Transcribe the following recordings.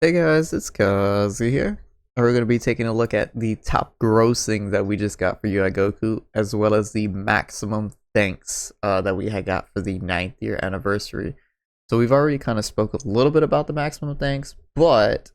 Hey guys, it's Kazi here. We're going to be taking a look at the top grossing that we just got for you at Goku, as well as the maximum thanks that we had got for the 9th year anniversary. So we've already kind of spoke a little bit about the maximum thanks, but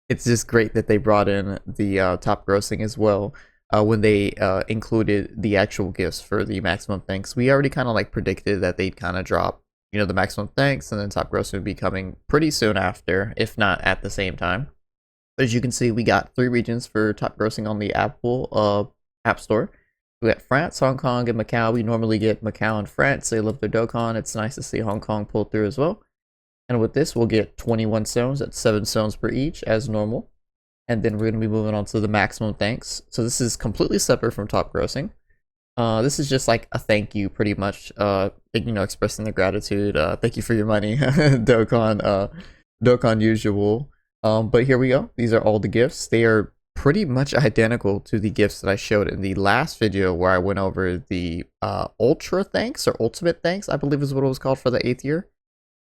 it's just great that they brought in the top grossing as well when they included the actual gifts for the maximum thanks. We already kind of like predicted that they'd kind of drop, the maximum thanks, and then top grossing would be coming pretty soon after, if not at the same time. But as you can see, we got 3 regions for top grossing on the Apple App Store. We got France, Hong Kong, and Macau. We normally get Macau and France. They love their Dokkan. It's nice to see Hong Kong pull through as well. And with this, we'll get 21 stones. That's 7 stones per each, as normal. And then we're going to be moving on to the maximum thanks. So this is completely separate from top grossing. This is just like a thank you, pretty much. Expressing the gratitude. Thank you for your money, Dokkan. Dokkan usual. But here we go. These are all the gifts. They are pretty much identical to the gifts that I showed in the last video where I went over the ultra thanks or ultimate thanks, I believe is what it was called for the 8th year.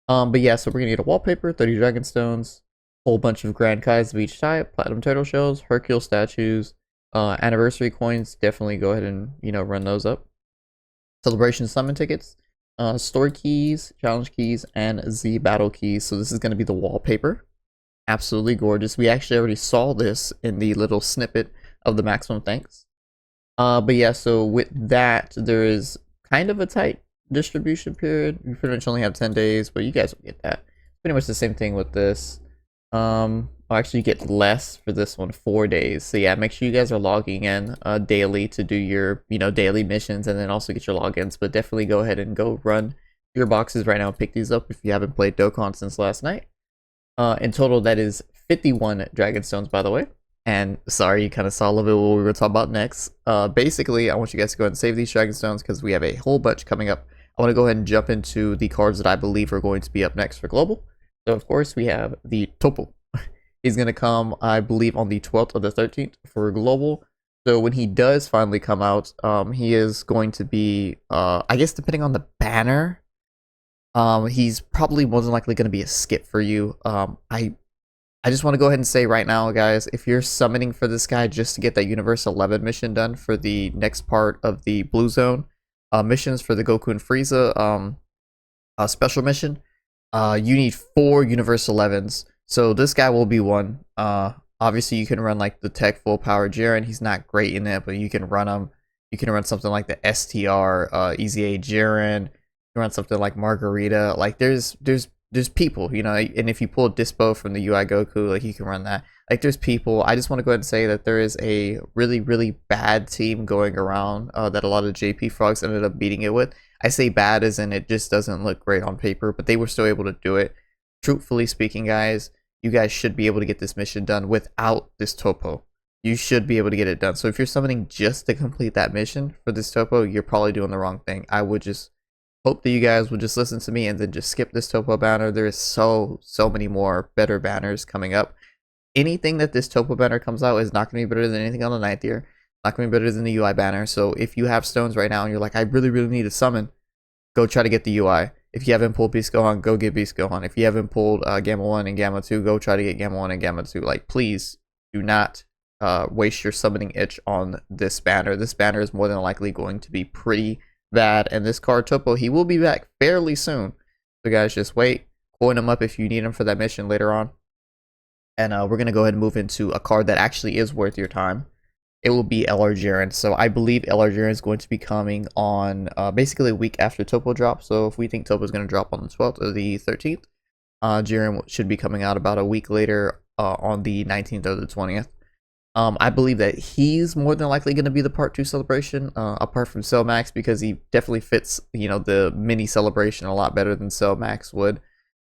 But yeah, so we're gonna need a wallpaper, 30 dragon stones, whole bunch of grand kais of each type, platinum turtle shells, Hercule statues, anniversary coins. Definitely go ahead and run those up. Celebration summon tickets, store keys, challenge keys, and Z battle keys. So this is gonna be the wallpaper. Absolutely gorgeous. We actually already saw this in the little snippet of the maximum thanks. But yeah, so with that, there is kind of a tight distribution period. You pretty much only have 10 days, but you guys will get that. Pretty much the same thing with this. Actually, you get less for this one, 4 days. So yeah, make sure you guys are logging in daily to do your daily missions, and then also get your logins. But definitely go ahead and go run your boxes right now and pick these up if you haven't played Dokkan since last night. In total, that is 51 dragon stones, by the way. And sorry, you kind of saw a little bit what we were talking about next. Basically, I want you guys to go ahead and save these dragon stones because we have a whole bunch coming up. I want to go ahead and jump into the cards that I believe are going to be up next for global. So of course we have the TOPPO. He's going to come, I believe, on the 12th or the 13th for global. So when he does finally come out, he is going to be, I guess depending on the banner, he's probably more than likely going to be a skip for you. I just want to go ahead and say right now, guys, if you're summoning for this guy just to get that Universe 11 mission done for the next part of the Blue Zone missions for the Goku and Frieza special mission, you need 4 Universe 11s. So this guy will be one. Obviously, you can run like the TEQ full power Jiren. He's not great in it, but you can run him. You can run something like the STR EZA Jiren. You can run something like Margarita. Like there's people, and if you pull Dispo from the UI Goku, like you can run that. Like there's people. I just want to go ahead and say that there is a really, really bad team going around that a lot of JP frogs ended up beating it with. I say bad as in it just doesn't look great on paper, but they were still able to do it. Truthfully speaking, guys, you guys should be able to get this mission done without this TOPPO. You should be able to get it done. So if you're summoning just to complete that mission for this TOPPO, you're probably doing the wrong thing. I would just hope that you guys would just listen to me and then just skip this TOPPO banner. There is so many more better banners coming up. Anything that this TOPPO banner comes out is not going to be better than anything on the 9th year. Not going to be better than the UI banner. So if you have stones right now and you're like, I really, really need a summon, go try to get the UI. If you haven't pulled Beast Gohan, go get Beast Gohan. If you haven't pulled Gamma 1 and Gamma 2, go try to get Gamma 1 and Gamma 2. Like, please do not waste your summoning itch on this banner. This banner is more than likely going to be pretty bad. And this card, TOPPO, he will be back fairly soon. So guys, just wait. Coin him up if you need him for that mission later on. And we're going to go ahead and move into a card that actually is worth your time. It will be LR Jiren. So I believe LR Jiren is going to be coming on basically a week after TOPPO drops. So if we think TOPPO is going to drop on the 12th or the 13th, Jiren should be coming out about a week later on the 19th or the 20th. I believe that he's more than likely going to be the part 2 celebration, apart from Cell Max, because he definitely fits, the mini celebration a lot better than Cell Max would.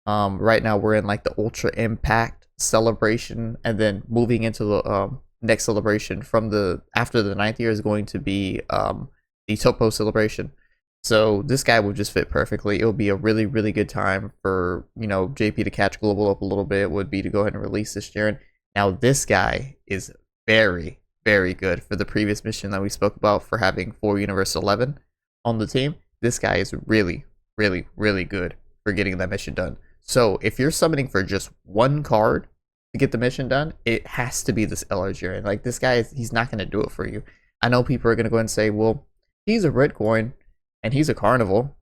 Right now we're in like the Ultra Impact celebration, and then moving into the next celebration from after the 9th year is going to be the TOPPO celebration. So this guy will just fit perfectly. It'll be a really, really good time for JP to catch global up a little bit. Would be to go ahead and release this Jiren. Now this guy is very, very good for the previous mission that we spoke about for having 4 Universe 11 on the team. This guy is really, really, really good for getting that mission done. So if you're summoning for just one card to get the mission done, it has to be this LR Jiren. Like, this guy, he's not going to do it for you. I know people are going to go and say, well, he's a red coin and he's a carnival.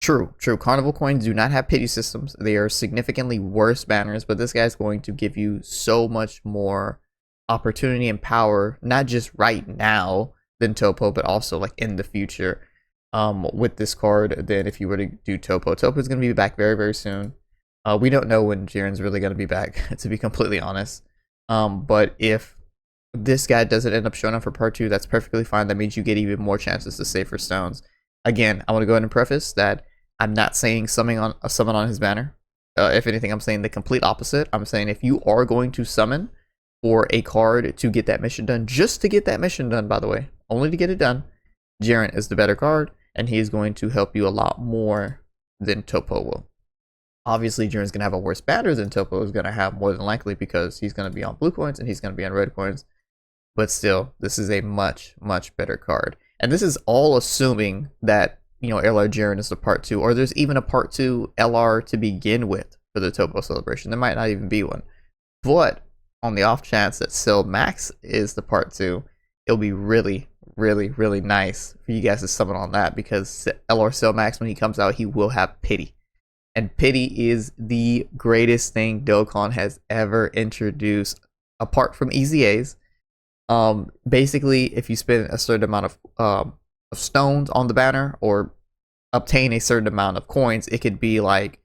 True. Carnival coins do not have pity systems. They are significantly worse banners, but this guy's going to give you so much more opportunity and power, not just right now than TOPPO, but also like in the future with this card than if you were to do TOPPO. TOPPO is going to be back very, very soon. We don't know when Jiren's really going to be back, to be completely honest. But if this guy doesn't end up showing up for part 2, that's perfectly fine. That means you get even more chances to save for stones. Again, I want to go ahead and preface that I'm not saying summon on his banner. If anything, I'm saying the complete opposite. I'm saying if you are going to summon for a card to get that mission done, just to get that mission done, by the way, only to get it done, Jiren is the better card, and he is going to help you a lot more than TOPPO will. Obviously, Jiren's going to have a worse banner than TOPPO is going to have, more than likely, because he's going to be on blue coins and he's going to be on red coins. But still, this is a much, much better card. And this is all assuming that, you know, LR Jiren is the part 2, or there's even a part 2 LR to begin with for the TOPPO celebration. There might not even be one. But on the off chance that Cell Max is the part 2, it'll be really, really, really nice for you guys to summon on that, because LR Cell Max, when he comes out, he will have pity. And pity is the greatest thing Dokkan has ever introduced, apart from EZAs. Basically, if you spend a certain amount of stones on the banner or obtain a certain amount of coins, it could be like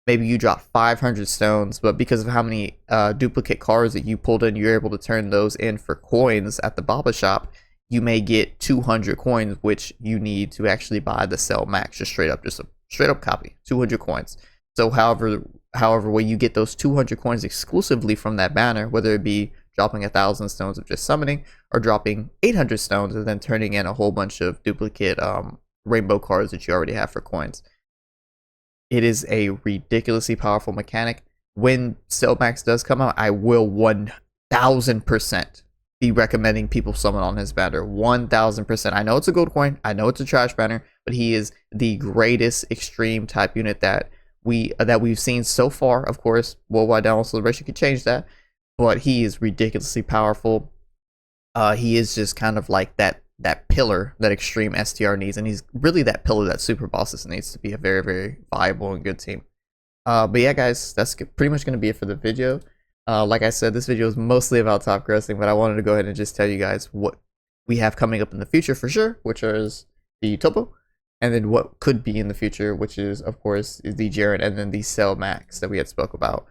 maybe you drop 500 stones, but because of how many duplicate cards that you pulled in, you're able to turn those in for coins at the Baba shop. You may get 200 coins, which you need to actually buy the Cell Max, just a straight up copy, 200 coins. So however way you get those 200 coins exclusively from that banner, whether it be dropping 1,000 stones of just summoning, or dropping 800 stones and then turning in a whole bunch of duplicate rainbow cards that you already have for coins. It is a ridiculously powerful mechanic. When Cell Max does come out, I will 1000% be recommending people summon on his banner. 1000%. I know it's a gold coin, I know it's a trash banner, but he is the greatest extreme type unit that we've seen so far. Of course, Worldwide Download Celebration could change that, but he is ridiculously powerful. He is just kind of like that pillar that Extreme STR needs, and he's really that pillar that Super Bosses needs to be a very, very viable and good team. But yeah, guys, that's pretty much going to be it for the video. Like I said, this video is mostly about top grossing, but I wanted to go ahead and just tell you guys what we have coming up in the future for sure, which is the TOPPO, and then what could be in the future, which is, of course, is the Jiren, and then the Cell Max that we had spoke about.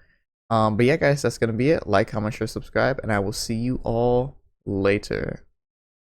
But yeah, guys, that's going to be it. Like, comment, share, subscribe, and I will see you all later.